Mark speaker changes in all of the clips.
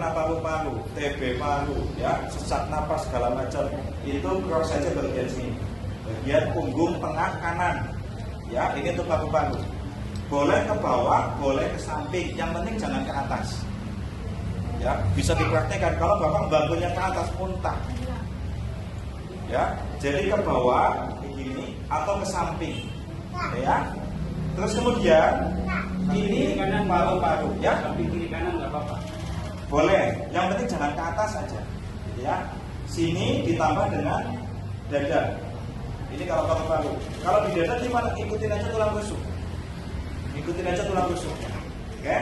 Speaker 1: kena paru-paru, TB paru, ya, sesak napas segala macam, itu cross saja bagian sini, bagian punggung tengah kanan, ya, ini untuk paru-paru. Boleh ke bawah, boleh ke samping, yang penting jangan ke atas. Ya, bisa dipraktekkan kalau bapak bangunnya ke atas muntah. Ya, jadi ke bawah begini atau ke samping, ya. Terus kemudian ini kanan paru-paru, ya.
Speaker 2: Samping kiri kanan nggak apa-apa.
Speaker 1: Boleh, yang penting jangan ke atas saja, gitu ya. Sini ditambah dengan dada. Ini kalau paru-paru. Kalau di dada gimana? Ikutin aja tulang rusuk. Ikutin aja tulang rusuknya. Oke.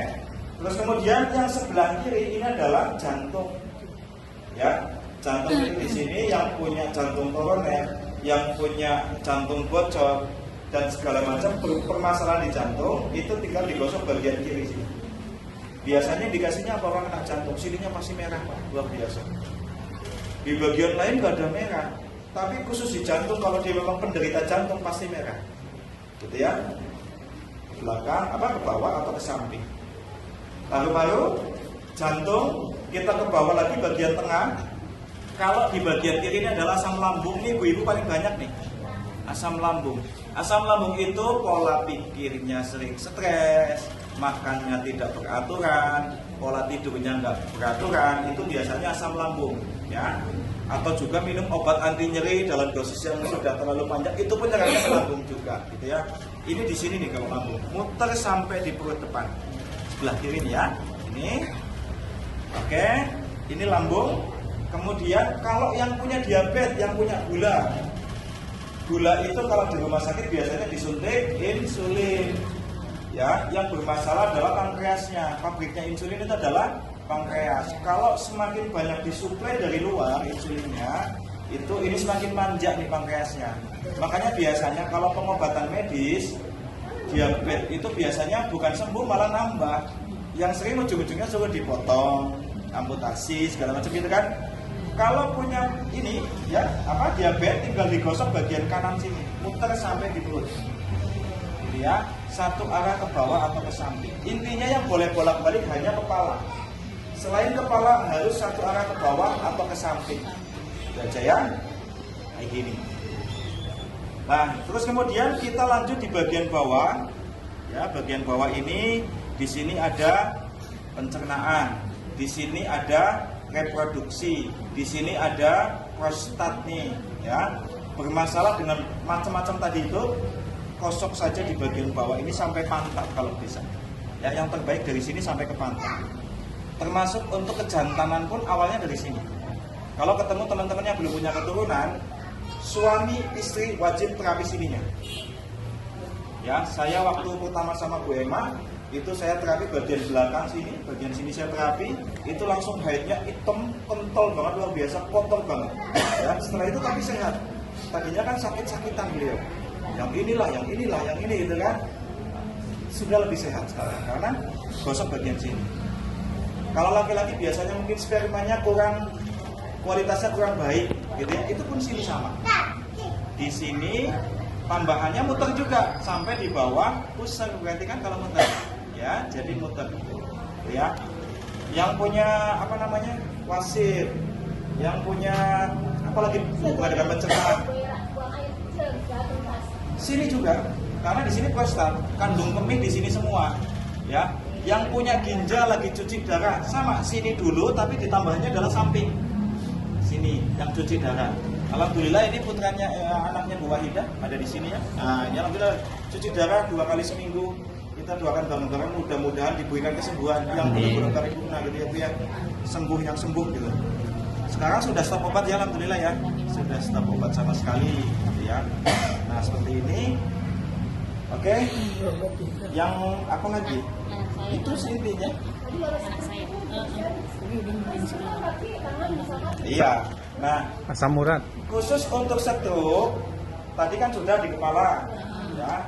Speaker 1: Terus kemudian yang sebelah kiri ini adalah jantung. Ya, jantung kiri di sini yang punya jantung koroner, yang punya jantung bocor dan segala macam permasalahan di jantung itu tinggal digosok bagian kiri sini. Biasanya dikasihnya apa orang kena jantung, sininya pasti merah Pak, luar biasa. Di bagian lain nggak ada merah, tapi khusus di jantung kalau dia memang penderita jantung pasti merah, gitu ya. Belakang apa ke bawah atau ke samping. Paru-paru, jantung, kita ke bawah lagi bagian tengah. Kalau di bagian kiri ini adalah asam lambung, nih ibu-ibu paling banyak nih. Asam lambung. Asam lambung itu pola pikirnya sering stres, makannya tidak beraturan, pola tidurnya nggak beraturan, itu biasanya asam lambung, ya. Atau juga minum obat anti nyeri dalam dosis yang sudah terlalu panjang, itu pun nyerangnya ke lambung juga, gitu ya. Ini di sini nih kalau lambung, muter sampai di perut depan, sebelah kiri nih ya. Ini, oke, ini lambung. Kemudian kalau yang punya diabetes, yang punya gula. Gula itu kalau di rumah sakit biasanya disuntik insulin. Ya, yang bermasalah adalah pankreasnya. Pabriknya insulin itu adalah pankreas. Kalau semakin banyak disuplai dari luar insulinnya, itu ini semakin manja nih pankreasnya. Makanya biasanya kalau pengobatan medis diabetes itu biasanya bukan sembuh malah nambah. Yang sering ujung-ujungnya suruh dipotong, amputasi segala macam gitu kan. Kalau punya ini ya apa diabetes tinggal digosok bagian kanan sini, muter sampai di perut. Jadi ya, satu arah ke bawah atau ke samping. Intinya yang boleh bolak-balik hanya kepala. Selain kepala harus satu arah ke bawah atau ke samping. Itu aja ya. Kayak gini. Nah, terus kemudian kita lanjut di bagian bawah. Ya, bagian bawah ini di sini ada pencernaan, di sini ada reproduksi, di sini ada prostat nih, ya. Bermasalah dengan macam-macam tadi itu, kosok saja di bagian bawah ini sampai pantat kalau bisa. Ya, yang terbaik dari sini sampai ke pantat. Termasuk untuk kejantanan pun awalnya dari sini. Kalau ketemu teman-teman yang belum punya keturunan, suami istri wajib terapi sininya. Ya, saya waktu pertama sama Bu Emma itu saya terapi bagian belakang sini, bagian sini saya terapi, itu langsung haidnya hitam, kental banget, luar biasa, kotor banget. Ya, setelah itu tapi sehat. Tadinya kan sakit-sakitan beliau. Yang inilah, yang ini gitu kan. Sudah lebih sehat sekarang karena gosok bagian sini. Kalau laki-laki biasanya mungkin spermanya kurang, kualitasnya kurang baik, gitu ya. Itu pun sini sama. Di sini tambahannya muter juga sampai di bawah pusar, berarti kan kalau muter. Ya, jadi muter ya. Yang punya apa namanya wasir, yang punya apalagi bukan dengan pencernaan. Sini juga, karena di sini prostat, kandung kemih di sini semua. Ya, yang punya ginjal lagi cuci darah sama sini dulu, tapi ditambahnya adalah samping. Sini yang cuci darah. Alhamdulillah ini putranya anaknya Bu Wahidah ada di sini ya. Nah, ini alhamdulillah cuci darah 2 kali seminggu. Kita doakan bareng-bareng mudah-mudahan diberikan kesembuhan yang benar-benar paripurna gitu ya Bu ya. Sembuh yang sembuh gitu. Sekarang sudah stop obat ya alhamdulillah ya. Sudah stop obat sama sekali gitu ya. Nah, seperti ini. Oke. Yang apa lagi? Itu intinya. Iya. Nah,
Speaker 3: asam urat.
Speaker 1: Khusus untuk stroke, tadi kan sudah di kepala, ya.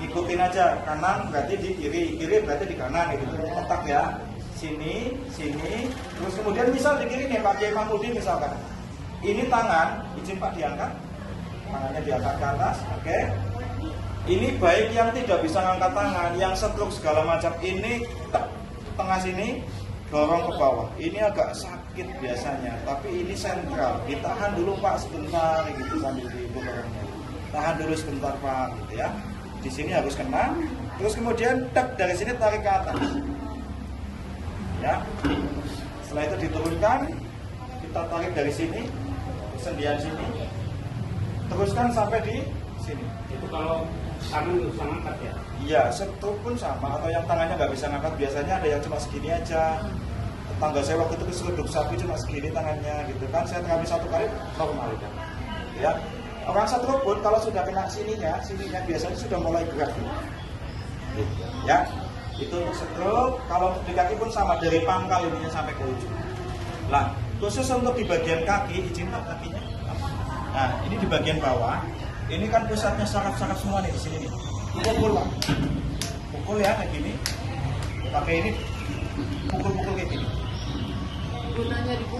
Speaker 1: Ikutin aja, kanan berarti di kiri, kiri berarti di kanan, gitu. Otak ya. Sini, sini. Terus kemudian misal di kiri nih Pak Kiai Mahmudi misalkan. Ini tangan, izin Pak diangkat. Tangannya diangkat ke atas, oke. Ini baik yang tidak bisa ngangkat tangan, yang stroke segala macam ini tengah sini, dorong ke bawah. Ini agak sakit biasanya, tapi ini sentral. Ditahan dulu Pak sebentar gitu sambil didorongnya. Tahan dulu sebentar Pak gitu ya. Di sini harus kena, terus kemudian tek dari sini tarik ke atas. Ya. Setelah itu diturunkan, kita tarik dari sini, sendian sini. Teruskan sampai di sini.
Speaker 2: Itu kalau tangan bisa ngangkat ya?
Speaker 1: Iya, stroke pun sama. Atau yang tangannya nggak bisa ngangkat, biasanya ada yang cuma segini aja. Tetangga saya waktu itu keseruduk sapi cuma segini tangannya gitu kan. Saya terapi 1 kali normal ya. Orang stroke pun kalau sudah kena sininya biasanya sudah mulai gerak gitu. Ya, itu untuk stroke. Kalau di kaki pun sama, dari pangkal ininya sampai ke ujung. Nah, khusus untuk di bagian kaki, izin Pak kakinya. Nah, ini di bagian bawah. Ini kan pusatnya saraf-saraf semua nih di sini nih. Pukul Pak. Pukul ya kayak gini. Pakai ini pukul-pukul kayak gini.
Speaker 3: Gunanya